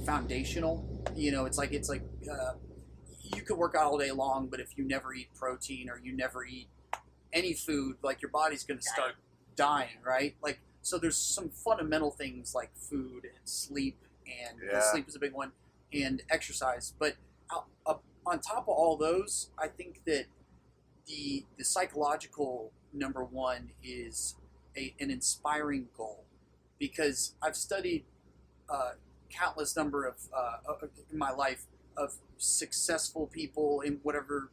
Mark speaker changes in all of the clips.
Speaker 1: foundational. It's like you could work out all day long, but if you never eat protein or you never eat any food, like your body's going to start dying, right? Like, so there's some fundamental things like food and sleep, and sleep is a big one, and exercise. But on top of all those, I think that the psychological number one is an inspiring goal, because I've studied countless number of in my life of successful people in whatever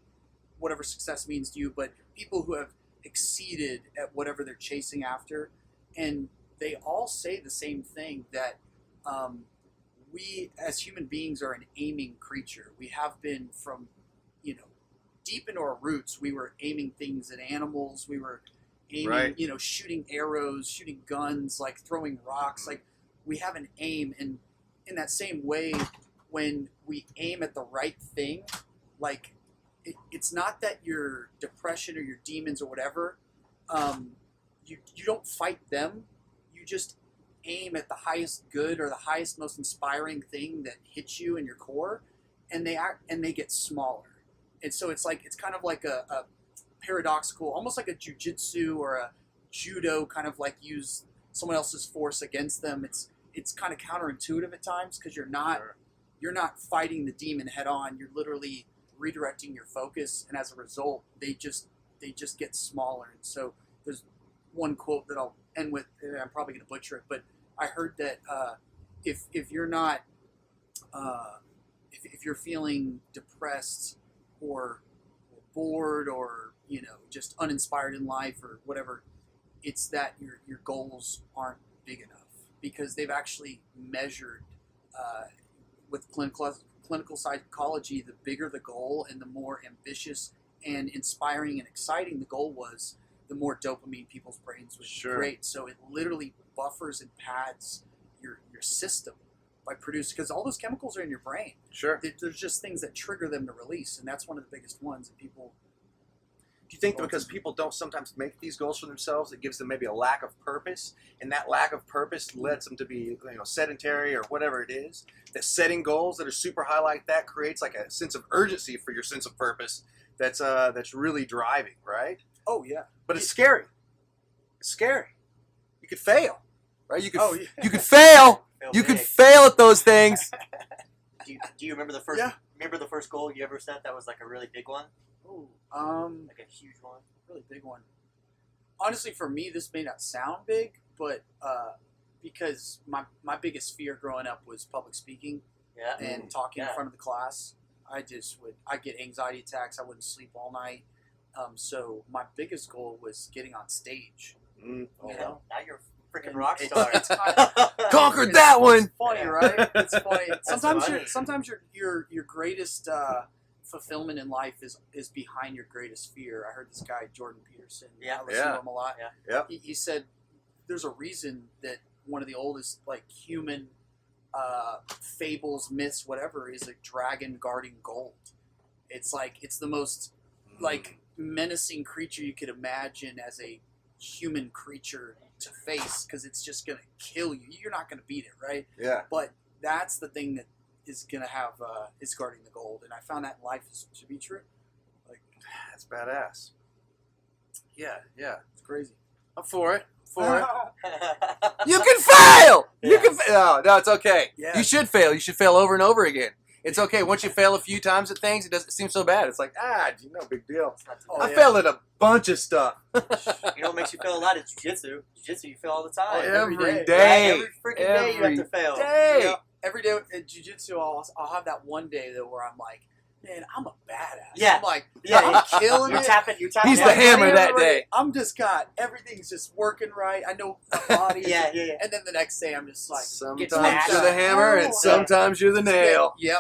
Speaker 1: success means to you, but people who have exceeded at whatever they're chasing after, and they all say the same thing, that we as human beings are an aiming creature. We have been from deep into our roots. We were aiming things at animals. We were aiming, shooting arrows, shooting guns, like throwing rocks. Like, we have an aim, and in that same way, when we aim at the right thing, like, it's not that your depression or your demons or whatever, you don't fight them. You just aim at the highest good or the highest, most inspiring thing that hits you in your core, and they get smaller. And so it's kind of like a paradoxical, almost like a Jiu-Jitsu or a Judo, kind of like use someone else's force against them. It's kind of counterintuitive at times, because you're not fighting the demon head on. You're literally redirecting your focus, and as a result, they just get smaller. And so there's one quote that I'll end with, and I'm probably going to butcher it, but I heard that if you're not if you're feeling depressed or bored or just uninspired in life or whatever, it's that your goals aren't big enough, because they've actually measured with clinical psychology, the bigger the goal and the more ambitious and inspiring and exciting the goal was, the more dopamine people's brains would create. So it literally buffers and pads your system by producing, because all those chemicals are in your brain. Sure. There's just things that trigger them to release, and that's one of the biggest ones that people...
Speaker 2: Do you think that because people don't sometimes make these goals for themselves, it gives them maybe a lack of purpose, and that lack of purpose lets them to be sedentary or whatever it is? That setting goals that are super high like that creates like a sense of urgency for your sense of purpose that's really driving, right?
Speaker 1: Oh, yeah.
Speaker 2: But it's scary. It's scary. You could fail, right? You could you could
Speaker 3: Fail
Speaker 2: fail. You could
Speaker 3: big.
Speaker 2: fail at those things.
Speaker 3: Do you remember the first? Remember the first goal you ever set that was like a really big one?
Speaker 1: Oh,
Speaker 3: like a huge one,
Speaker 1: really big one. Honestly, for me, this may not sound big, but because my biggest fear growing up was public speaking and talking in front of the class. I get anxiety attacks. I wouldn't sleep all night. So my biggest goal was getting on stage.
Speaker 3: Now you're a freaking rock star.
Speaker 1: It's kind of,
Speaker 2: Conquered that one.
Speaker 1: It's funny, right? It's funny. Sometimes your greatest fulfillment in life is behind your greatest fear. I heard this guy Jordan Peterson. I listen to him a lot. He said there's a reason that one of the oldest human fables, myths, whatever, is a dragon guarding gold. It's the most menacing creature you could imagine as a human creature to face, because it's just gonna kill you. You're not gonna beat it, right? Yeah. But that's the thing that is gonna have is guarding the gold, and I found that in life to be true.
Speaker 2: That's badass. Yeah.
Speaker 1: It's crazy.
Speaker 2: I'm for it. You can fail. You can. No, it's okay. Yeah. You should fail. You should fail over and over again. It's okay. Once you fail a few times at things, it doesn't seem so bad. It's like, no big deal. I failed at a bunch of stuff.
Speaker 3: You know what makes you fail a lot? It's jiu-jitsu. Jiu-jitsu, you fail all the time.
Speaker 2: Every day.
Speaker 3: Right? Every freaking day you have to fail.
Speaker 2: Day.
Speaker 1: Every day at jiu-jitsu, I'll have that one day though where I'm like, man, I'm a badass.
Speaker 3: Yeah.
Speaker 1: I'm like, I'm killing
Speaker 3: you're
Speaker 1: it.
Speaker 3: Tapping.
Speaker 2: He's the hammer that day.
Speaker 1: I'm just everything's just working right. I know my body.
Speaker 3: Yeah.
Speaker 1: And then the next day I'm just like,
Speaker 2: sometimes you're the hammer and sometimes you're the nail.
Speaker 1: Yep.